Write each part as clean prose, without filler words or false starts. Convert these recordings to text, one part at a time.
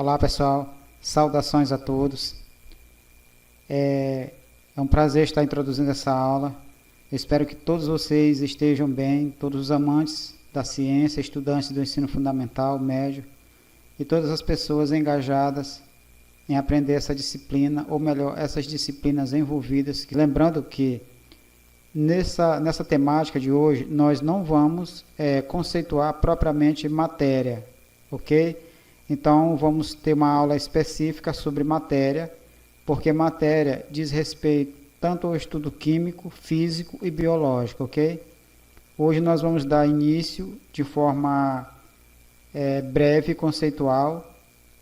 Olá pessoal, saudações a todos. É um prazer estar introduzindo essa aula. Eu espero que todos vocês estejam bem, todos os amantes da ciência, estudantes do ensino fundamental, médio e todas as pessoas engajadas em aprender essa disciplina, ou melhor, essas disciplinas envolvidas. Lembrando que nessa temática de hoje nós não vamos conceituar propriamente matéria, ok? Então, vamos ter uma aula específica sobre matéria, porque matéria diz respeito tanto ao estudo químico, físico e biológico, ok? Hoje nós vamos dar início de forma breve e conceitual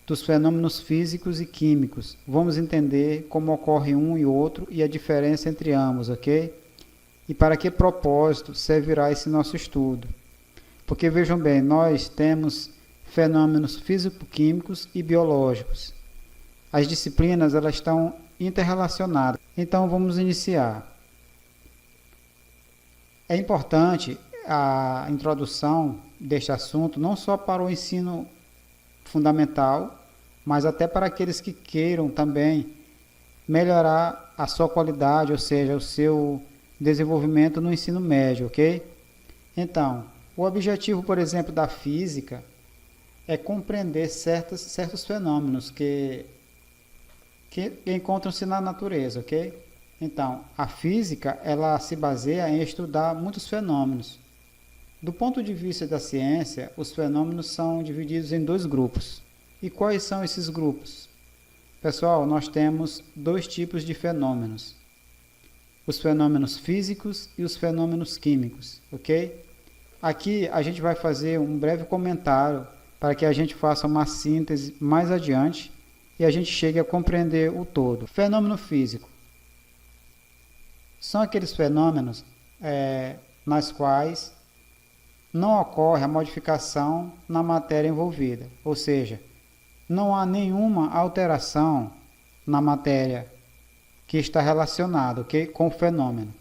dos fenômenos físicos e químicos. Vamos entender como ocorre um e outro e a diferença entre ambos, ok? E para que propósito servirá esse nosso estudo? Porque vejam bem, nós temos fenômenos físico-químicos e biológicos. As disciplinas elas estão interrelacionadas. Então vamos iniciar. É importante a introdução deste assunto não só para o ensino fundamental, mas até para aqueles que queiram também melhorar a sua qualidade, ou seja, o seu desenvolvimento no ensino médio, ok? Então, o objetivo, por exemplo, da física é compreender certos fenômenos que encontram-se na natureza, ok? Então, a física, ela se baseia em estudar muitos fenômenos. Do ponto de vista da ciência, os fenômenos são divididos em dois grupos. E quais são esses grupos? Pessoal, nós temos dois tipos de fenômenos. Os fenômenos físicos e os fenômenos químicos, ok? Aqui a gente vai fazer um breve comentário para que a gente faça uma síntese mais adiante e a gente chegue a compreender o todo. Fenômeno físico são aqueles fenômenos nas quais não ocorre a modificação na matéria envolvida, ou seja, não há nenhuma alteração na matéria que está relacionada, okay, com o fenômeno.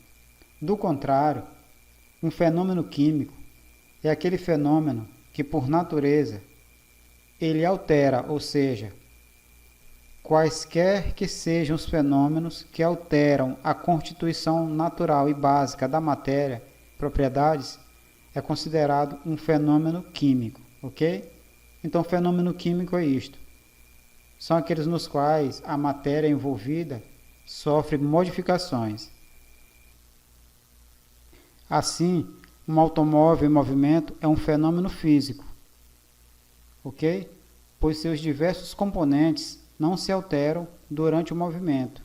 Do contrário, um fenômeno químico é aquele fenômeno que, por natureza, ele altera, ou seja, quaisquer que sejam os fenômenos que alteram a constituição natural e básica da matéria, propriedades, é considerado um fenômeno químico, ok? Então, fenômeno químico é isto. São aqueles nos quais a matéria envolvida sofre modificações. Assim, um automóvel em movimento é um fenômeno físico, ok? Pois seus diversos componentes não se alteram durante o movimento.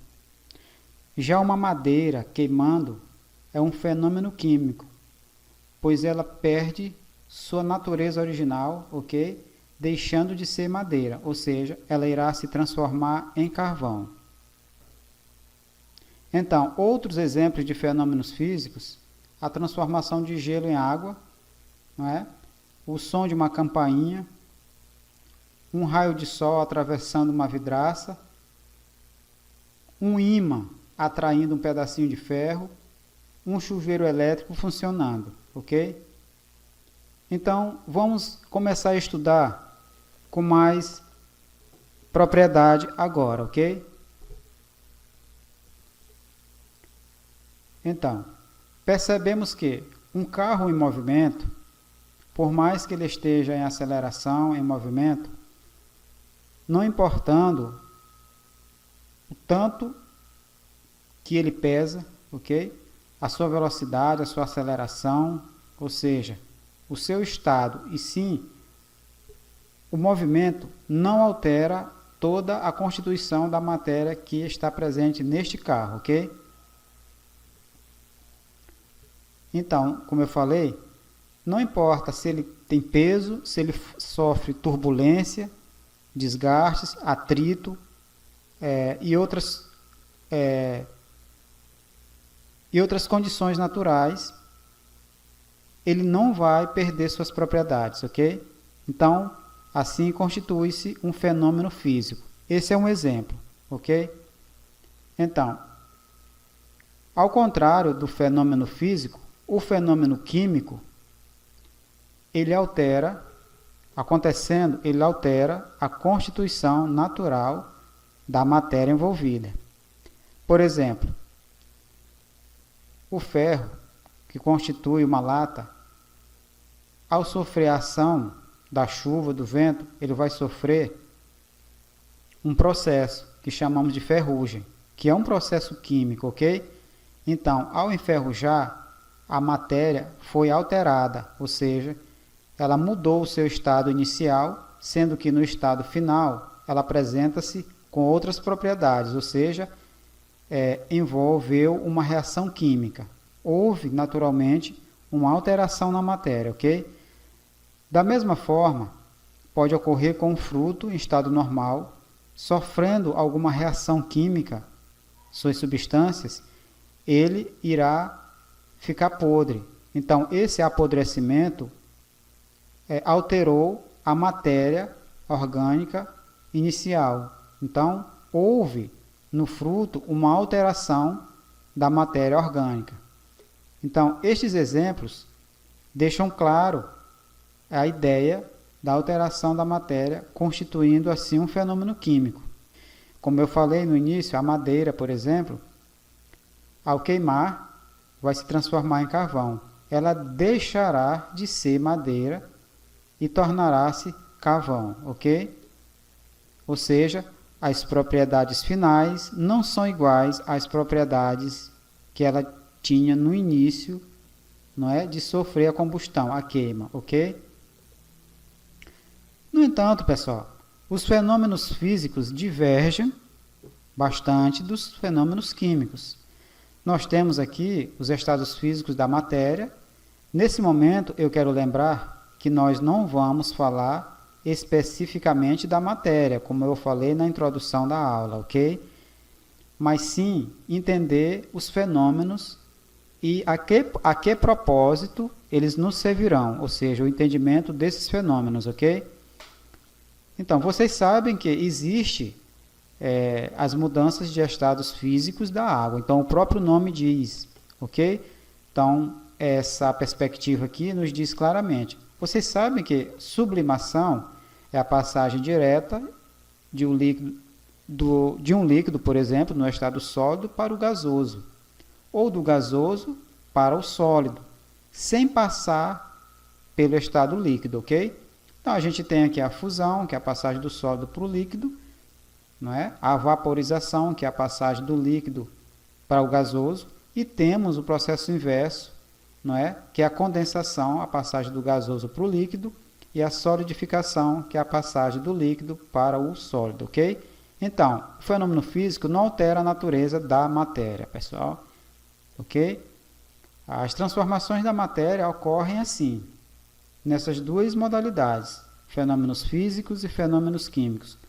Já uma madeira queimando é um fenômeno químico, pois ela perde sua natureza original, ok? Deixando de ser madeira, ou seja, ela irá se transformar em carvão. Então, outros exemplos de fenômenos físicos: a transformação de gelo em água, não é? O som de uma campainha, um raio de sol atravessando uma vidraça, um ímã atraindo um pedacinho de ferro, um chuveiro elétrico funcionando, ok? Então, vamos começar a estudar com mais propriedade agora, ok? Então, percebemos que um carro em movimento, por mais que ele esteja em aceleração, em movimento, não importando o tanto que ele pesa, ok? A sua velocidade, a sua aceleração, ou seja, o seu estado, e sim, o movimento não altera toda a constituição da matéria que está presente neste carro, ok? Então, como eu falei, não importa se ele tem peso, se ele sofre turbulência, desgastes, atrito e outras condições naturais, ele não vai perder suas propriedades, ok? Então, assim constitui-se um fenômeno físico. Esse é um exemplo, ok? Então, ao contrário do fenômeno físico, o fenômeno químico, ele altera acontecendo, ele altera a constituição natural da matéria envolvida. Por exemplo, o ferro, que constitui uma lata, ao sofrer a ação da chuva, do vento, ele vai sofrer um processo que chamamos de ferrugem, que é um processo químico, ok? Então, ao enferrujar, a matéria foi alterada, ou seja, ela mudou o seu estado inicial, sendo que no estado final ela apresenta-se com outras propriedades, ou seja, envolveu uma reação química. Houve, naturalmente, uma alteração na matéria, ok? Da mesma forma, pode ocorrer com um fruto em estado normal, sofrendo alguma reação química, suas substâncias, ele irá ficar podre. Então, esse apodrecimento alterou a matéria orgânica inicial. Então, houve no fruto uma alteração da matéria orgânica. Então, estes exemplos deixam claro a ideia da alteração da matéria, constituindo assim um fenômeno químico. Como eu falei no início, a madeira, por exemplo, ao queimar, vai se transformar em carvão. Ela deixará de ser madeira e tornará-se carvão, ok? Ou seja, as propriedades finais não são iguais às propriedades que ela tinha no início, não é, de sofrer a combustão, a queima, ok? No entanto, pessoal, os fenômenos físicos divergem bastante dos fenômenos químicos. Nós temos aqui os estados físicos da matéria. Nesse momento, eu quero lembrar que nós não vamos falar especificamente da matéria, como eu falei na introdução da aula, ok? Mas sim entender os fenômenos e a que propósito eles nos servirão, ou seja, o entendimento desses fenômenos, ok? Então, vocês sabem que existe as mudanças de estados físicos da água. Então, o próprio nome diz, ok? Então, essa perspectiva aqui nos diz claramente. Vocês sabem que sublimação é a passagem direta de um líquido, por exemplo, no estado sólido para o gasoso, ou do gasoso para o sólido, sem passar pelo estado líquido, ok? Então, a gente tem aqui a fusão, que é a passagem do sólido para o líquido, não é? A vaporização, que é a passagem do líquido para o gasoso, e temos o processo inverso, não é? Que é a condensação, a passagem do gasoso para o líquido, e a solidificação, que é a passagem do líquido para o sólido, ok? Então, o fenômeno físico não altera a natureza da matéria, pessoal, ok? As transformações da matéria ocorrem assim, nessas duas modalidades, fenômenos físicos e fenômenos químicos.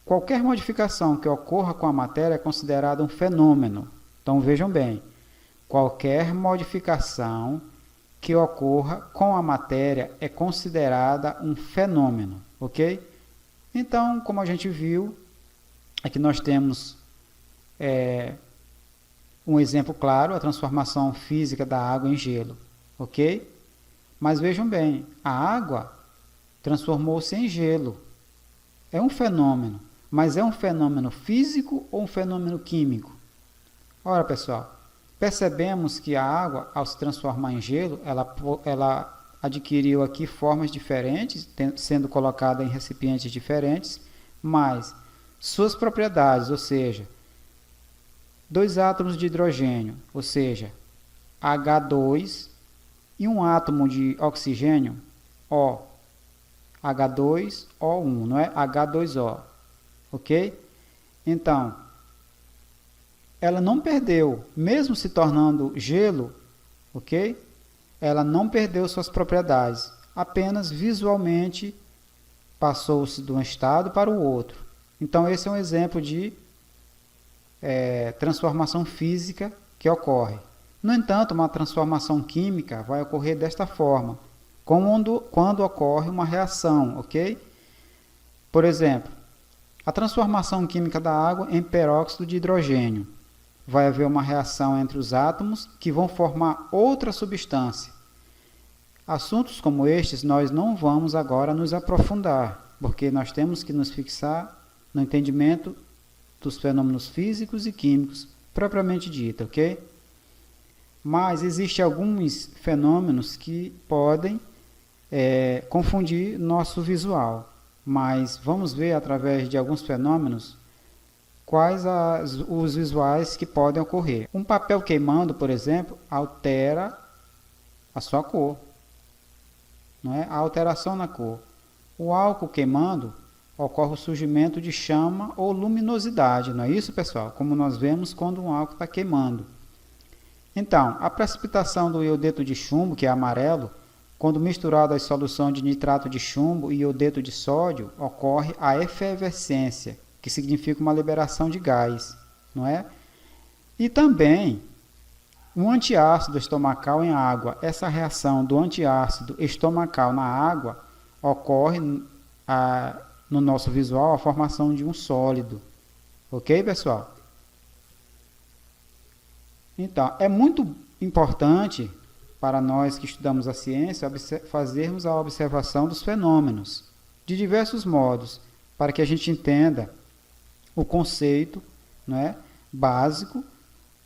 Qualquer modificação que ocorra com a matéria é considerada um fenômeno. Então, vejam bem, qualquer modificação que ocorra com a matéria é considerada um fenômeno, ok? Então, como a gente viu, aqui nós temos um exemplo claro, a transformação física da água em gelo, ok? Mas vejam bem, a água transformou-se em gelo. É um fenômeno, mas é um fenômeno físico ou um fenômeno químico? Ora, pessoal, percebemos que a água, ao se transformar em gelo, ela adquiriu aqui formas diferentes, sendo colocada em recipientes diferentes, mas suas propriedades, ou seja, dois átomos de hidrogênio, ou seja, H2, e um átomo de oxigênio, O, H2O1, não é? H2O, ok? Então, ela não perdeu, mesmo se tornando gelo, ok? Ela não perdeu suas propriedades, apenas visualmente passou-se de um estado para o outro. Então, esse é um exemplo de transformação física que ocorre. No entanto, uma transformação química vai ocorrer desta forma, quando ocorre uma reação, ok? Por exemplo, a transformação química da água em peróxido de hidrogênio. Vai haver uma reação entre os átomos que vão formar outra substância. Assuntos como estes nós não vamos agora nos aprofundar, porque nós temos que nos fixar no entendimento dos fenômenos físicos e químicos propriamente dito, ok? Mas existem alguns fenômenos que podem confundir nosso visual, mas vamos ver através de alguns fenômenos quais os visuais que podem ocorrer. Um papel queimando, por exemplo, altera a sua cor, não é? A alteração na cor. O álcool queimando, ocorre o surgimento de chama ou luminosidade, não é isso, pessoal? Como nós vemos quando um álcool está queimando. Então, a precipitação do iodeto de chumbo, que é amarelo, quando misturado à solução de nitrato de chumbo e iodeto de sódio, ocorre a efervescência, que significa uma liberação de gás, não é? E também um antiácido estomacal em água. Essa reação do antiácido estomacal na água ocorre no nosso visual a formação de um sólido. Ok, pessoal? Então, é muito importante para nós que estudamos a ciência fazermos a observação dos fenômenos de diversos modos, para que a gente entenda o conceito, não é, básico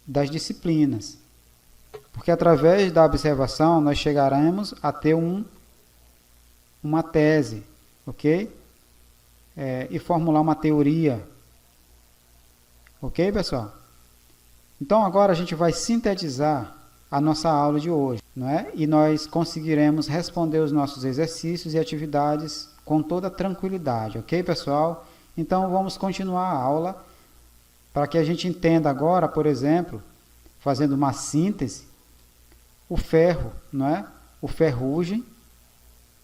das disciplinas. Porque através da observação nós chegaremos a ter uma tese, ok? E formular uma teoria. Ok, pessoal? Então agora a gente vai sintetizar a nossa aula de hoje, não é? E nós conseguiremos responder os nossos exercícios e atividades com toda tranquilidade, ok, pessoal? Então vamos continuar a aula para que a gente entenda agora, por exemplo, fazendo uma síntese, o ferro, não é? O ferrugem,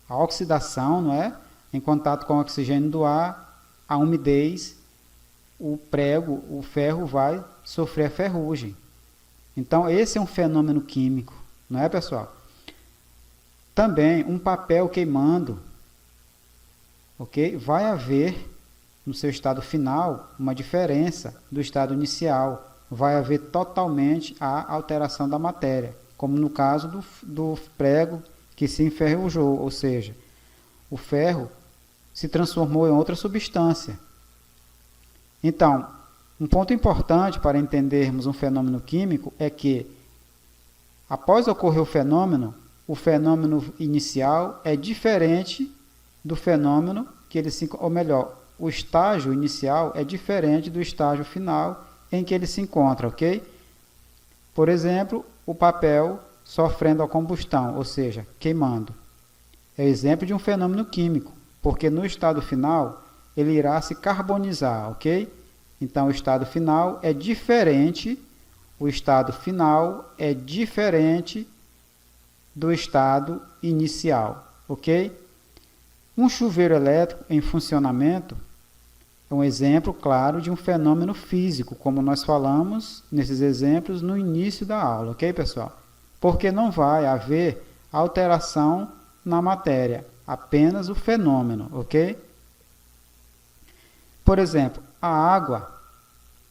a oxidação, não é? Em contato com o oxigênio do ar, a umidez, o prego, o ferro vai sofrer a ferrugem. Então esse é um fenômeno químico, não é, pessoal? Também um papel queimando, ok? Vai haver no seu estado final uma diferença do estado inicial, vai haver totalmente a alteração da matéria, como no caso do prego que se enferrujou, ou seja, o ferro se transformou em outra substância. Então, um ponto importante para entendermos um fenômeno químico é que, após ocorrer o fenômeno inicial é diferente do fenômeno que ele se... Ou melhor, o estágio inicial é diferente do estágio final em que ele se encontra, ok? Por exemplo, o papel sofrendo a combustão, ou seja, queimando. É exemplo de um fenômeno químico, porque no estado final ele irá se carbonizar, ok? Então o estado final é diferente do estado inicial, ok? Um chuveiro elétrico em funcionamento é um exemplo claro de um fenômeno físico, como nós falamos nesses exemplos no início da aula, ok, pessoal? Porque não vai haver alteração na matéria, apenas o fenômeno, ok? Por exemplo, a água,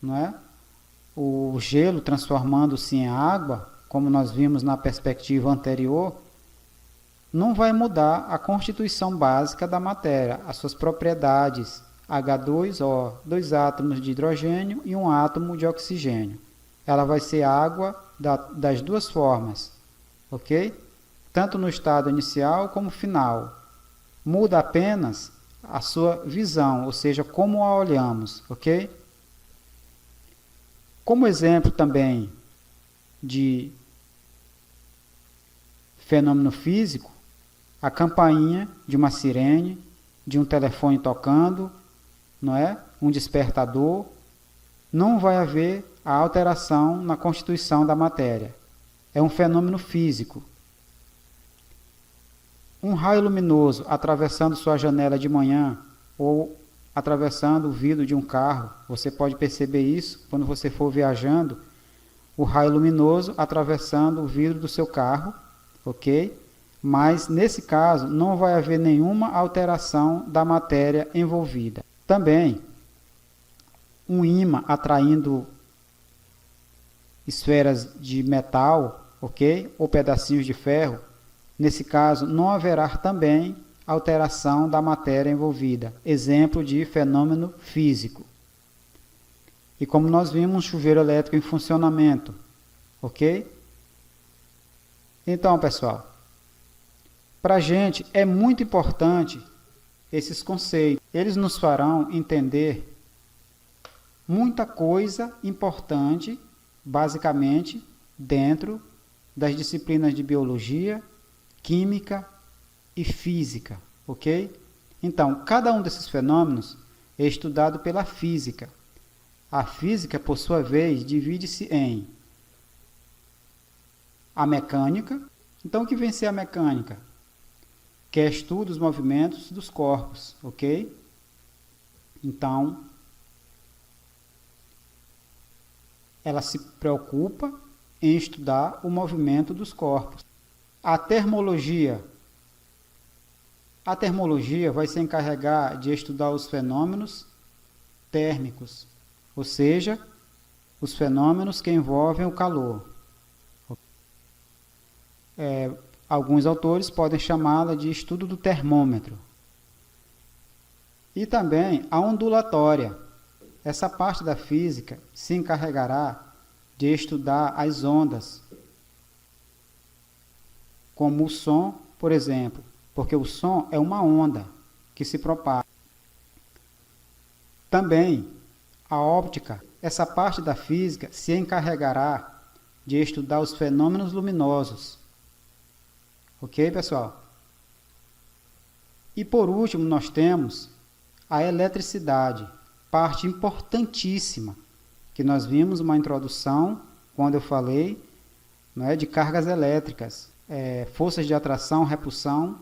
não é? O gelo transformando-se em água, como nós vimos na perspectiva anterior, não vai mudar a constituição básica da matéria, as suas propriedades, H2O, 2 átomos de hidrogênio e 1 átomo de oxigênio. Ela vai ser água das duas formas, ok? Tanto no estado inicial como final. Muda apenas a sua visão, ou seja, como a olhamos, ok? Como exemplo também de fenômeno físico, a campainha de uma sirene, de um telefone tocando, não é? Um despertador, não vai haver a alteração na constituição da matéria. É um fenômeno físico. Um raio luminoso atravessando sua janela de manhã ou atravessando o vidro de um carro, você pode perceber isso quando você for viajando, o raio luminoso atravessando o vidro do seu carro, ok? Mas nesse caso não vai haver nenhuma alteração da matéria envolvida. Também, um ímã atraindo esferas de metal, ok? Ou pedacinhos de ferro, Nesse caso, não haverá também alteração da matéria envolvida. Exemplo de fenômeno físico. E como nós vimos, um chuveiro elétrico em funcionamento. Ok? Então, pessoal, para a gente é muito importante esses conceitos. Eles nos farão entender muita coisa importante, basicamente, dentro das disciplinas de biologia, química e física, ok? Então, cada um desses fenômenos é estudado pela física. A física, por sua vez, divide-se em a mecânica. Então, o que vem ser a mecânica? Que é estudo dos movimentos dos corpos, ok? Então, ela se preocupa em estudar o movimento dos corpos. A termologia vai se encarregar de estudar os fenômenos térmicos, ou seja, os fenômenos que envolvem o calor. Alguns autores podem chamá-la de estudo do termômetro. E também a ondulatória. Essa parte da física se encarregará de estudar as ondas, como o som, por exemplo, porque o som é uma onda que se propaga. Também a óptica, essa parte da física se encarregará de estudar os fenômenos luminosos. Ok, pessoal? E por último, nós temos a eletricidade, parte importantíssima, que nós vimos uma introdução quando eu falei, de cargas elétricas, forças de atração, repulsão,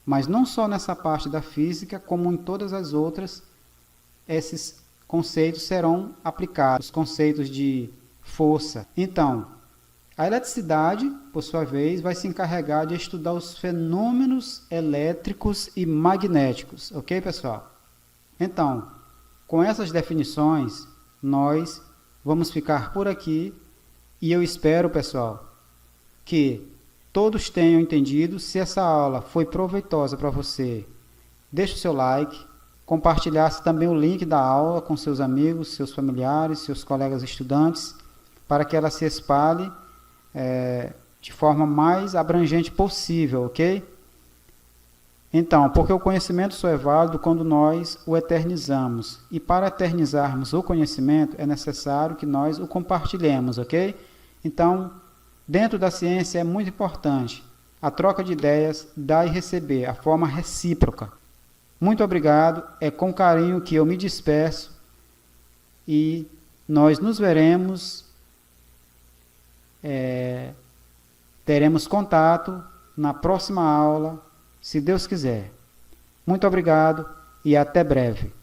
mas não só nessa parte da física, como em todas as outras, esses conceitos serão aplicados, os conceitos de força. Então, a eletricidade, por sua vez, vai se encarregar de estudar os fenômenos elétricos e magnéticos, ok, pessoal? Então, com essas definições, nós vamos ficar por aqui e eu espero, pessoal, que todos tenham entendido. Se essa aula foi proveitosa para você, deixe o seu like, compartilhasse também o link da aula com seus amigos, seus familiares, seus colegas estudantes, para que ela se espalhe de forma mais abrangente possível, ok? Então, porque o conhecimento só é válido quando nós o eternizamos. E para eternizarmos o conhecimento, é necessário que nós o compartilhemos, ok? Então, dentro da ciência é muito importante a troca de ideias, dar e receber, a forma recíproca. Muito obrigado, é com carinho que eu me despeço e nós nos veremos, teremos contato na próxima aula, se Deus quiser. Muito obrigado e até breve.